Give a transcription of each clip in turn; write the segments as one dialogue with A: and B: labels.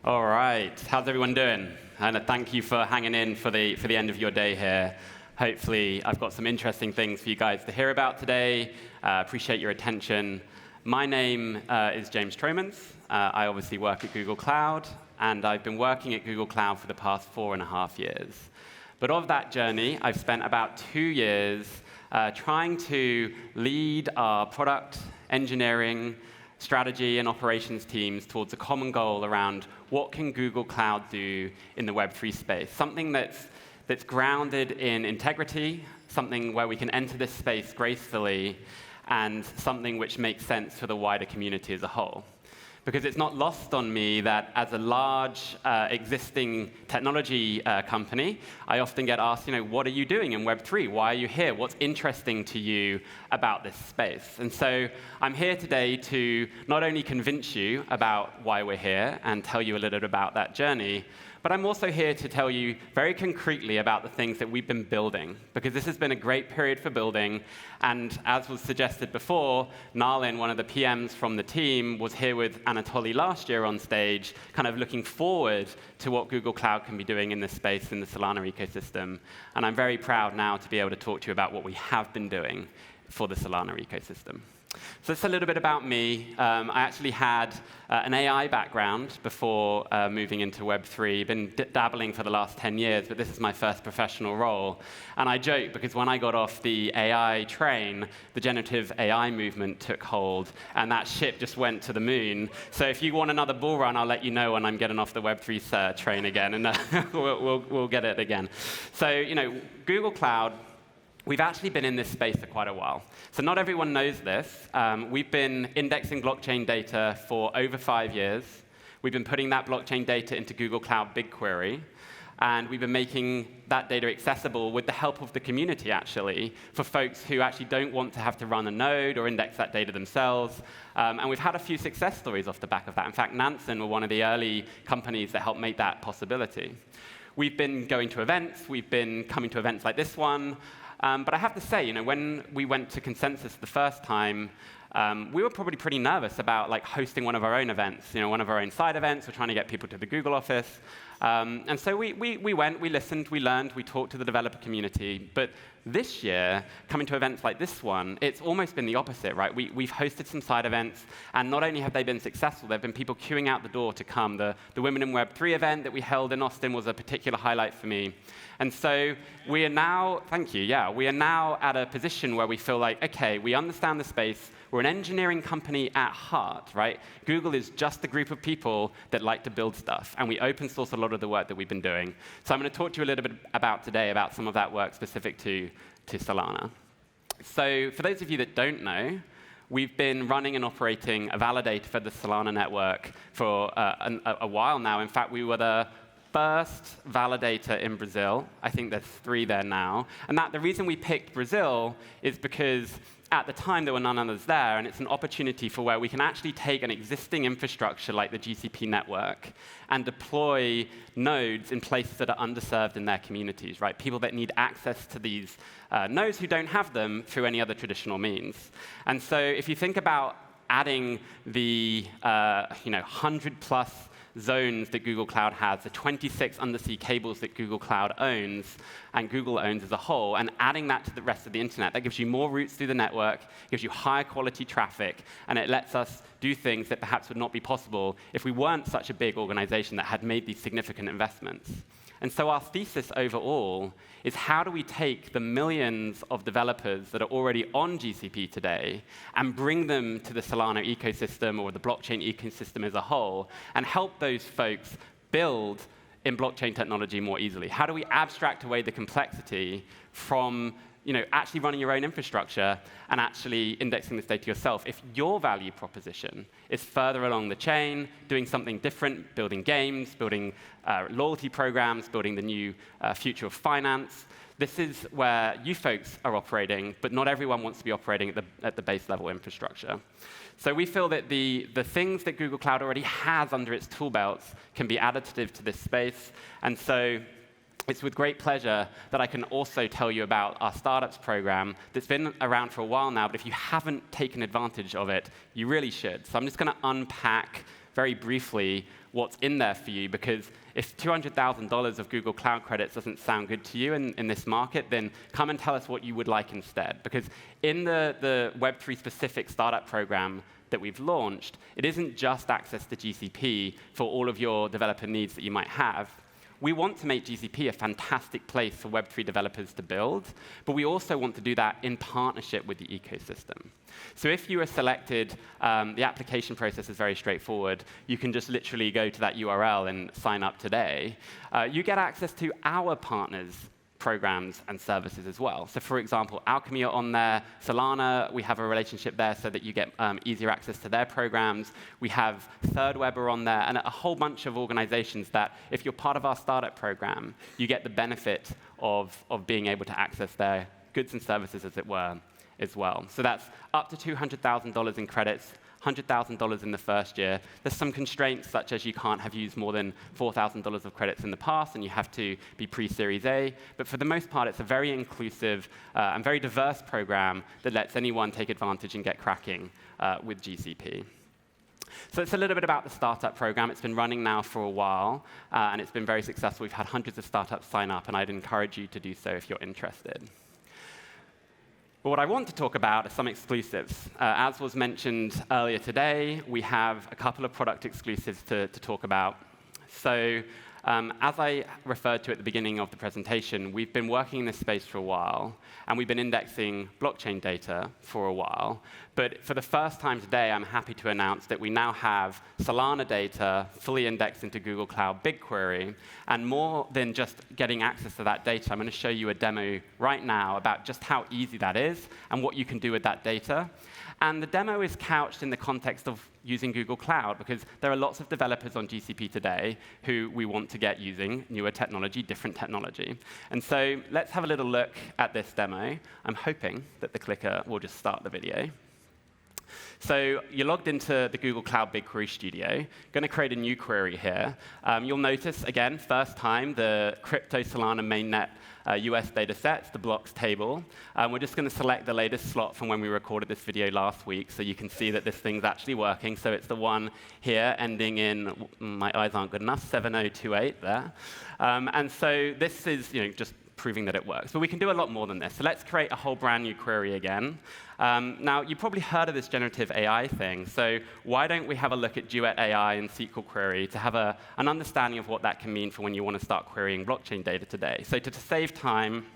A: All right, how's everyone doing? And thank you for hanging in for the end of your day here. Hopefully, I've got some interesting things for you guys to hear about today. Appreciate your attention. My name is James Tromans. I obviously work at Google Cloud, and I've been working at Google Cloud for the past 4.5 years. But of that journey, I've spent about 2 years trying to lead our product, engineering, strategy, and operations teams towards a common goal around what can Google Cloud do in the Web3 space, something that's grounded in integrity, something where we can enter this space gracefully, and something which makes sense for the wider community as a whole. Because it's not lost on me that as a large existing technology company, I often get asked, what are you doing in Web3? Why are you here? What's interesting to you about this space? And so I'm here today to not only convince you about why we're here and tell you a little bit about that journey, but I'm also here to tell you very concretely about the things that we've been building, because this has been a great period for building. And as was suggested before, Nalin, one of the PMs from the team, was here with Anatoly last year on stage, kind of looking forward to what Google Cloud can be doing in this space in the Solana ecosystem. And I'm very proud now to be able to talk to you about what we have been doing for the Solana ecosystem. So that's a little bit about me. I actually had an AI background before moving into Web3. Been dabbling for the last 10 years, but this is my first professional role. And I joke because when I got off the AI train, the generative AI movement took hold, and that ship just went to the moon. So if you want another bull run, I'll let you know when I'm getting off the Web3 train again, and we'll get it again. So Google Cloud, we've actually been in this space for quite a while. So not everyone knows this. We've been indexing blockchain data for over 5 years. We've been putting that blockchain data into Google Cloud BigQuery. And we've been making that data accessible with the help of the community, actually, for folks who actually don't want to have to run a node or index that data themselves. And we've had a few success stories off the back of that. In fact, Nansen were one of the early companies that helped make that possibility. We've been going to events. We've been coming to events like this one. But I have to say, when we went to Consensus the first time, we were probably pretty nervous about hosting one of our own events, one of our own side events. We're trying to get people to the Google office. And so we went, we listened, we learned, we talked to the developer community. But this year, coming to events like this one, it's almost been the opposite, right? We've hosted some side events, and not only have they been successful, there have been people queuing out the door to come. The Women in Web3 event that we held in Austin was a particular highlight for me. And so we are now, thank you, yeah, we are now at a position where we feel like, OK, we understand the space. We're an engineering company at heart, right? Google is just a group of people that like to build stuff, and we open source a lot of the work that we've been doing. So I'm going to talk to you a little bit about today about some of that work specific to Solana. So for those of you that don't know, we've been running and operating a validator for the Solana network for a while now. In fact, we were the first validator in Brazil. I think there's 3 there now. And the reason we picked Brazil is because at the time, there were none others there, and it's an opportunity for where we can actually take an existing infrastructure like the GCP network and deploy nodes in places that are underserved in their communities, right? People that need access to these nodes who don't have them through any other traditional means. And so if you think about adding the 100+ zones that Google Cloud has, the 26 undersea cables that Google Cloud owns and Google owns as a whole, and adding that to the rest of the internet, that gives you more routes through the network, gives you higher quality traffic, and it lets us do things that perhaps would not be possible if we weren't such a big organization that had made these significant investments. And so our thesis overall is, how do we take the millions of developers that are already on GCP today and bring them to the Solana ecosystem or the blockchain ecosystem as a whole and help those folks build in blockchain technology more easily? How do we abstract away the complexity from actually running your own infrastructure and actually indexing this data yourself? If your value proposition is further along the chain, doing something different, building games, building loyalty programs, building the new future of finance, this is where you folks are operating, but not everyone wants to be operating at the base level infrastructure. So we feel that the things that Google Cloud already has under its tool belts can be additive to this space. And so it's with great pleasure that I can also tell you about our startups program that's been around for a while now, but if you haven't taken advantage of it, you really should. So I'm just going to unpack very briefly what's in there for you, because if $200,000 of Google Cloud credits doesn't sound good to you in this market, then come and tell us what you would like instead. Because in the Web3 specific startup program that we've launched, it isn't just access to GCP for all of your developer needs that you might have. We want to make GCP a fantastic place for Web3 developers to build, but we also want to do that in partnership with the ecosystem. So if you are selected, the application process is very straightforward. You can just literally go to that URL and sign up today. You get access to our partners' programs and services as well. So for example, Alchemy are on there. Solana, we have a relationship there so that you get easier access to their programs. We have ThirdWeb on there, and a whole bunch of organizations that, if you're part of our startup program, you get the benefit of being able to access their goods and services, as it were, as well. So that's up to $200,000 in credits, $100,000 in the first year. There's some constraints, such as you can't have used more than $4,000 of credits in the past, and you have to be pre-Series A. But for the most part, it's a very inclusive and very diverse program that lets anyone take advantage and get cracking with GCP. So it's a little bit about the startup program. It's been running now for a while, and it's been very successful. We've had hundreds of startups sign up, and I'd encourage you to do so if you're interested. But what I want to talk about are some exclusives. As was mentioned earlier today, we have a couple of product exclusives to talk about. So as I referred to at the beginning of the presentation, we've been working in this space for a while, and we've been indexing blockchain data for a while. But for the first time today, I'm happy to announce that we now have Solana data fully indexed into Google Cloud BigQuery. And more than just getting access to that data, I'm going to show you a demo right now about just how easy that is and what you can do with that data. And the demo is couched in the context of using Google Cloud, because there are lots of developers on GCP today who we want to get using newer technology, different technology. And so let's have a little look at this demo. I'm hoping that the clicker will just start the video. So you're logged into the Google Cloud BigQuery Studio. Going to create a new query here. You'll notice, again, first time, the crypto Solana mainnet US data sets, the blocks table. We're just going to select the latest slot from when we recorded this video last week, so you can see that this thing's actually working. So it's the one here ending in, my eyes aren't good enough, 7028 there. And so this is just proving that it works. But we can do a lot more than this. So let's create a whole brand new query again. Now, you've probably heard of this generative AI thing. So why don't we have a look at Duet AI and SQL Query to have an understanding of what that can mean for when you want to start querying blockchain data today. So to save time,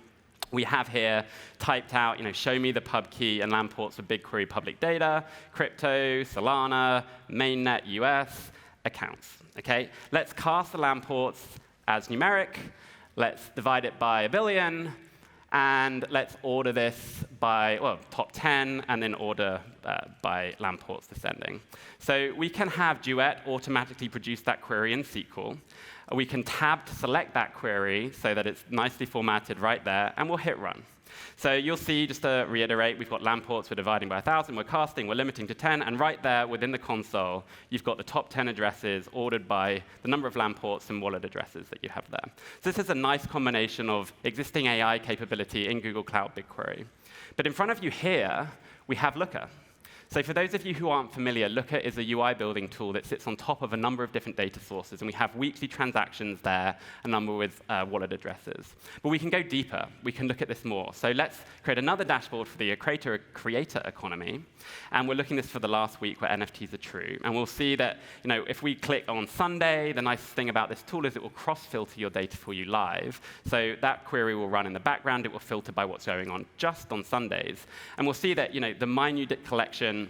A: we have here typed out, show me the pub key and LAN ports for BigQuery public data, crypto, Solana, mainnet US, accounts. Okay? Let's cast the LAN ports as numeric. Let's divide it by 1 billion, and let's order this by, top 10, and then order by LAN ports descending. So we can have Duet automatically produce that query in SQL. We can tab to select that query so that it's nicely formatted right there, and we'll hit run. So you'll see, just to reiterate, we've got LAN ports, we're dividing by 1,000, we're casting, we're limiting to 10, and right there within the console, you've got the top 10 addresses ordered by the number of LAN ports and wallet addresses that you have there. So this is a nice combination of existing AI capability in Google Cloud BigQuery. But in front of you here, we have Looker. So for those of you who aren't familiar, Looker is a UI building tool that sits on top of a number of different data sources, and we have weekly transactions there, a number with wallet addresses. But we can go deeper. We can look at this more. So let's create another dashboard for the creator economy, and we're looking at this for the last week where NFTs are true. And we'll see that if we click on Sunday, the nice thing about this tool is it will cross-filter your data for you live. So that query will run in the background. It will filter by what's going on just on Sundays. And we'll see that the minute collection,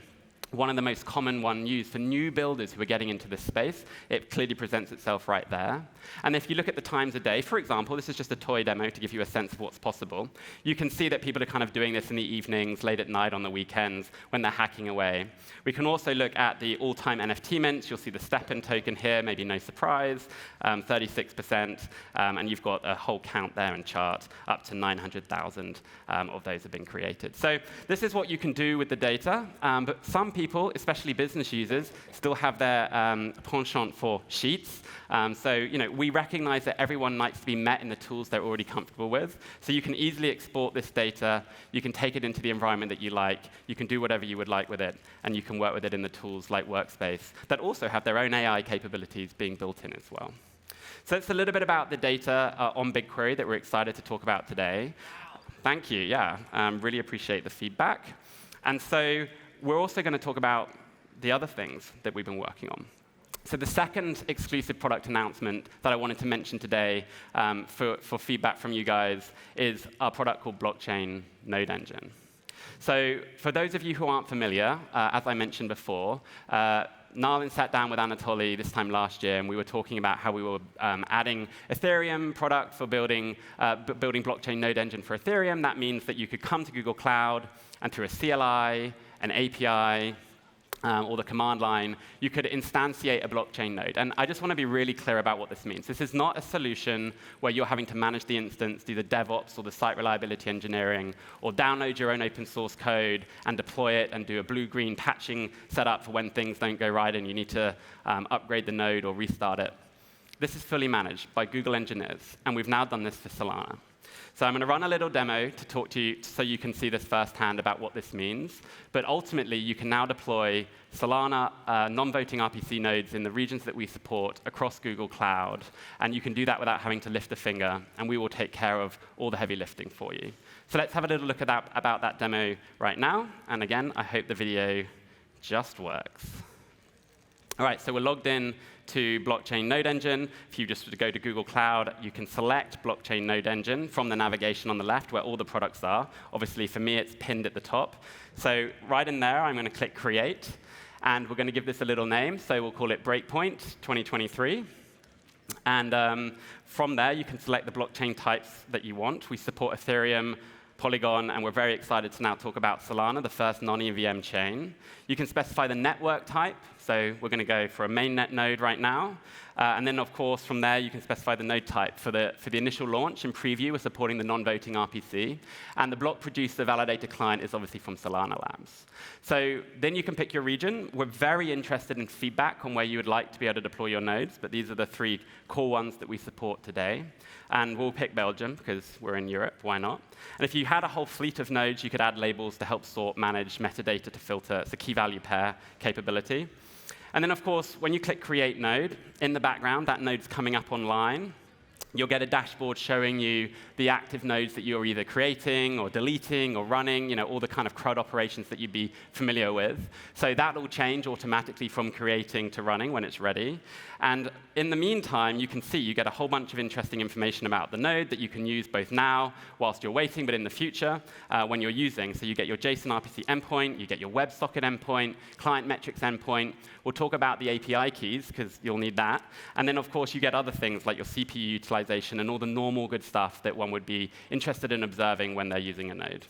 A: one of the most common one used for new builders who are getting into this space, it clearly presents itself right there. And if you look at the times of day, for example, this is just a toy demo to give you a sense of what's possible. You can see that people are kind of doing this in the evenings, late at night, on the weekends, when they're hacking away. We can also look at the all-time NFT mints. You'll see the step-in token here, maybe no surprise, 36%, and you've got a whole count there and chart, up to 900,000 of those have been created. So this is what you can do with the data, but some people people, especially business users, still have their penchant for sheets. So we recognize that everyone likes to be met in the tools they're already comfortable with. So you can easily export this data. You can take it into the environment that you like. You can do whatever you would like with it. And you can work with it in the tools like Workspace that also have their own AI capabilities being built in as well. So it's a little bit about the data on BigQuery that we're excited to talk about today. Thank you. Yeah, really appreciate the feedback. And so we're also going to talk about the other things that we've been working on. So the second exclusive product announcement that I wanted to mention today for feedback from you guys is our product called Blockchain Node Engine. So for those of you who aren't familiar, as I mentioned before, Nalin sat down with Anatoly this time last year, and we were talking about how we were adding Ethereum product for building blockchain node engine for Ethereum. That means that you could come to Google Cloud, and through a CLI, an API, or the command line, you could instantiate a blockchain node. And I just want to be really clear about what this means. This is not a solution where you're having to manage the instance, do the DevOps or the site reliability engineering, or download your own open source code and deploy it and do a blue-green patching setup for when things don't go right and you need to upgrade the node or restart it. This is fully managed by Google engineers, and we've now done this for Solana. So I'm going to run a little demo to talk to you so you can see this firsthand about what this means. But ultimately, you can now deploy Solana non-voting RPC nodes in the regions that we support across Google Cloud. And you can do that without having to lift a finger, and we will take care of all the heavy lifting for you. So let's have a little look at about that demo right now. And again, I hope the video just works. All right, so we're logged in to Blockchain Node Engine. If you just go to Google Cloud, you can select Blockchain Node Engine from the navigation on the left where all the products are. Obviously, for me, it's pinned at the top. So right in there, I'm going to click Create. And we're going to give this a little name. So we'll call it Breakpoint 2023. And from there, you can select the blockchain types that you want. We support Ethereum, Polygon, and we're very excited to now talk about Solana, the first non-EVM chain. You can specify the network type. So we're going to go for a mainnet node right now. And then, of course, from there, you can specify the node type. For the initial launch and preview, we're supporting the non-voting RPC. And the block producer validator client is obviously from Solana Labs. So then you can pick your region. We're very interested in feedback on where you would like to be able to deploy your nodes. But these are the 3 core ones that we support today. And we'll pick Belgium, because we're in Europe. Why not? And if you had a whole fleet of nodes, you could add labels to help sort, manage, metadata to filter. It's a key value pair capability. And then, of course, when you click Create Node, in the background, that node's coming up online. You'll get a dashboard showing you the active nodes that you're either creating or deleting or running, all the kind of CRUD operations that you'd be familiar with. So that will change automatically from creating to running when it's ready. And in the meantime, you can see you get a whole bunch of interesting information about the node that you can use both now whilst you're waiting, but in the future when you're using. So you get your JSON RPC endpoint, you get your WebSocket endpoint, client metrics endpoint. We'll talk about the API keys, because you'll need that. And then, of course, you get other things like your CPU utilization and all the normal good stuff that one would be interested in observing when they're using a node.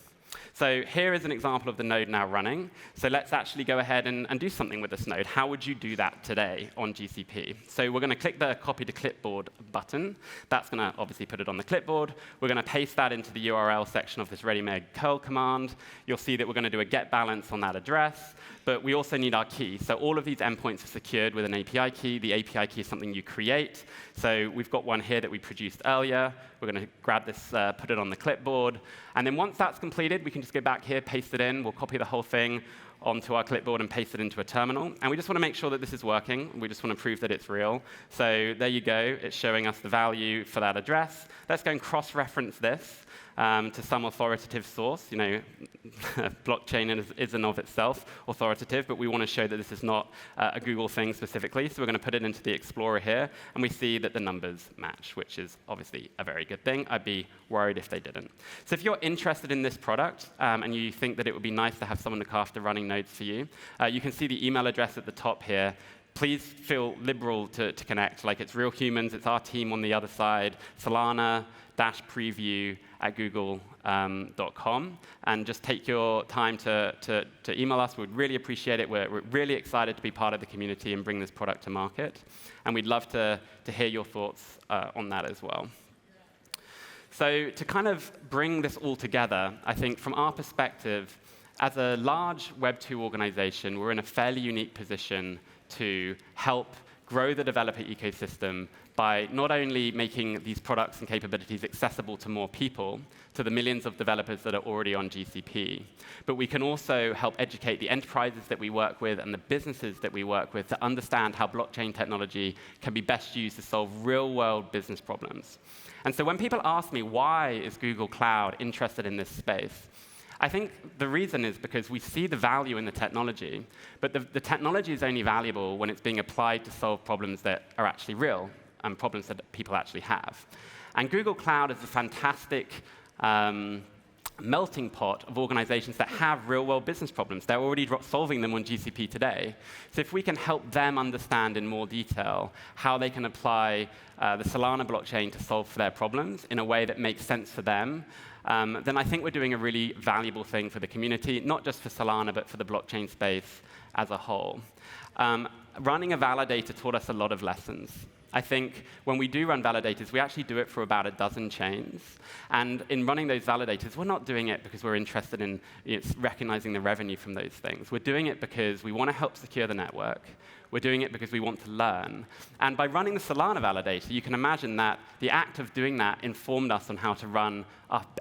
A: So here is an example of the node now running. So let's actually go ahead and do something with this node. How would you do that today on GCP? So we're going to click the Copy to Clipboard button. That's going to obviously put it on the clipboard. We're going to paste that into the URL section of this ready-made curl command. You'll see that we're going to do a get balance on that address. But we also need our key. So all of these endpoints are secured with an API key. The API key is something you create. So we've got one here that we produced earlier. We're going to grab this, put it on the clipboard. And then once that's completed, we can just go back here, paste it in. We'll copy the whole thing onto our clipboard and paste it into a terminal. And we just want to make sure that this is working. We just want to prove that it's real. So there you go. It's showing us the value for that address. Let's go and cross-reference this to some authoritative source. Blockchain is in of itself authoritative, but we want to show that this is not a Google thing specifically. So we're going to put it into the Explorer here, and we see that the numbers match, which is obviously a very good thing. I'd be worried if they didn't. So if you're interested in this product and you think that it would be nice to have someone look after running nodes for you, you can see the email address at the top here. Please feel liberal to connect. Like, it's real humans. It's our team on the other side. Solana-preview@google.com. And just take your time to email us. We'd really appreciate it. We're really excited to be part of the community and bring this product to market. And we'd love to hear your thoughts on that as well. So to kind of bring this all together, I think from our perspective, as a large Web2 organization, we're in a fairly unique position to help grow the developer ecosystem by not only making these products and capabilities accessible to more people, to the millions of developers that are already on GCP, but we can also help educate the enterprises that we work with and the businesses that we work with to understand how blockchain technology can be best used to solve real-world business problems. And so when people ask me, why is Google Cloud interested in this space? I think the reason is because we see the value in the technology, but the technology is only valuable when it's being applied to solve problems that are actually real and problems that people actually have. And Google Cloud is a fantastic melting pot of organizations that have real-world business problems. They're already solving them on GCP today. So if we can help them understand in more detail how they can apply the Solana blockchain to solve for their problems in a way that makes sense for them, then I think we're doing a really valuable thing for the community, not just for Solana, but for the blockchain space as a whole. Running a validator taught us a lot of lessons. I think when we do run validators, we actually do it for about a dozen chains. And in running those validators, we're not doing it because we're interested in recognizing the revenue from those things. We're doing it because we want to help secure the network. We're doing it because we want to learn. And by running the Solana validator, you can imagine that the act of doing that informed us on how to run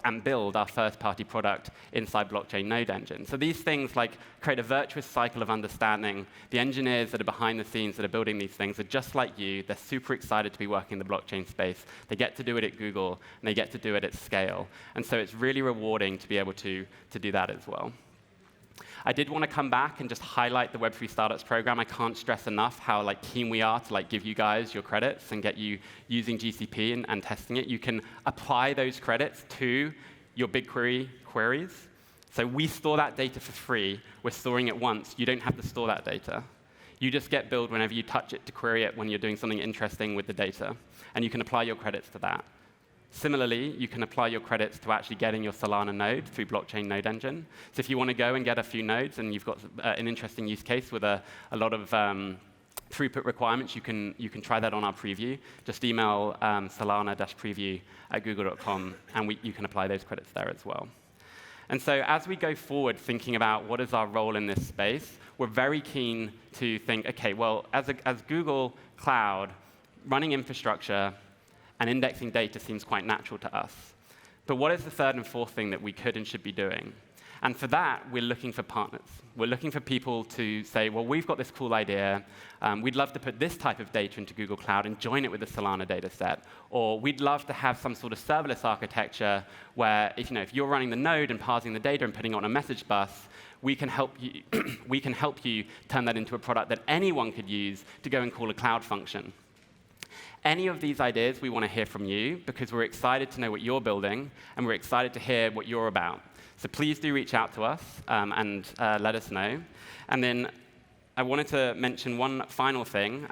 A: and build our first-party product inside blockchain node engine. So these things like create a virtuous cycle of understanding. The engineers that are behind the scenes that are building these things are just like you. They're super excited to be working in the blockchain space. They get to do it at Google, and they get to do it at scale. And so it's really rewarding to be able to do that as well. I did want to come back and just highlight the Web3 Startups program. I can't stress enough how keen we are to give you guys your credits and get you using GCP and testing it. You can apply those credits to your BigQuery queries. So we store that data for free. We're storing it once. You don't have to store that data. You just get billed whenever you touch it to query it when you're doing something interesting with the data. And you can apply your credits to that. Similarly, you can apply your credits to actually getting your Solana node through blockchain node engine. So if you want to go and get a few nodes and you've got an interesting use case with a lot of throughput requirements, you can try that on our preview. Just email solana-preview@google.com, and you can apply those credits there as well. And so as we go forward thinking about what is our role in this space, we're very keen to think, OK, well, as Google Cloud, running infrastructure and indexing data seems quite natural to us. But what is the third and fourth thing that we could and should be doing? And for that, we're looking for partners. We're looking for people to say, well, we've got this cool idea. We'd love to put this type of data into Google Cloud and join it with the Solana data set. Or we'd love to have some sort of serverless architecture where if you're running the node and parsing the data and putting it on a message bus, we can help you, we can help you turn that into a product that anyone could use to go and call a cloud function. Any of these ideas, we want to hear from you because we're excited to know what you're building, and we're excited to hear what you're about. So please do reach out to us and let us know. And then I wanted to mention one final thing,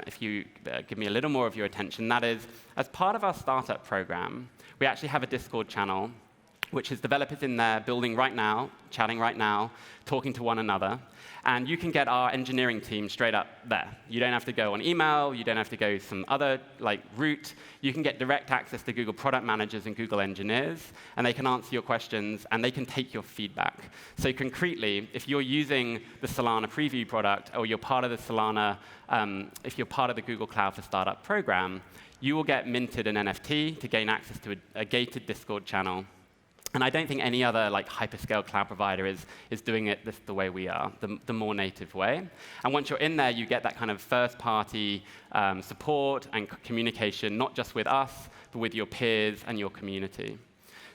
A: if you give me a little more of your attention. That is, as part of our startup program, we actually have a Discord channel, which is developers in there building right now, chatting right now, talking to one another. And you can get our engineering team straight up there. You don't have to go on email. You don't have to go some other route. You can get direct access to Google product managers and Google engineers, and they can answer your questions, and they can take your feedback. So concretely, if you're using the Solana preview product, or you're part of the Solana, if you're part of the Google Cloud for Startup program, you will get minted an NFT to gain access to a gated Discord channel. And I don't think any other hyperscale cloud provider is doing it the way we are, the more native way. And once you're in there, you get that kind of first-party support and communication, not just with us, but with your peers and your community.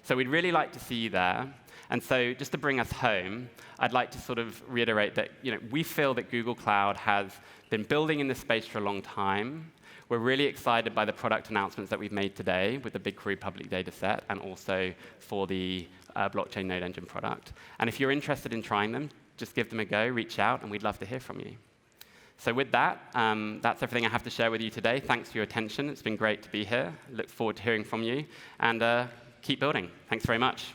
A: So we'd really like to see you there. And so just to bring us home, I'd like to sort of reiterate that we feel that Google Cloud has been building in this space for a long time. We're really excited by the product announcements that we've made today with the BigQuery public data set and also for the blockchain node engine product. And if you're interested in trying them, just give them a go, reach out, and we'd love to hear from you. So with that, that's everything I have to share with you today. Thanks for your attention. It's been great to be here. Look forward to hearing from you. And keep building. Thanks very much.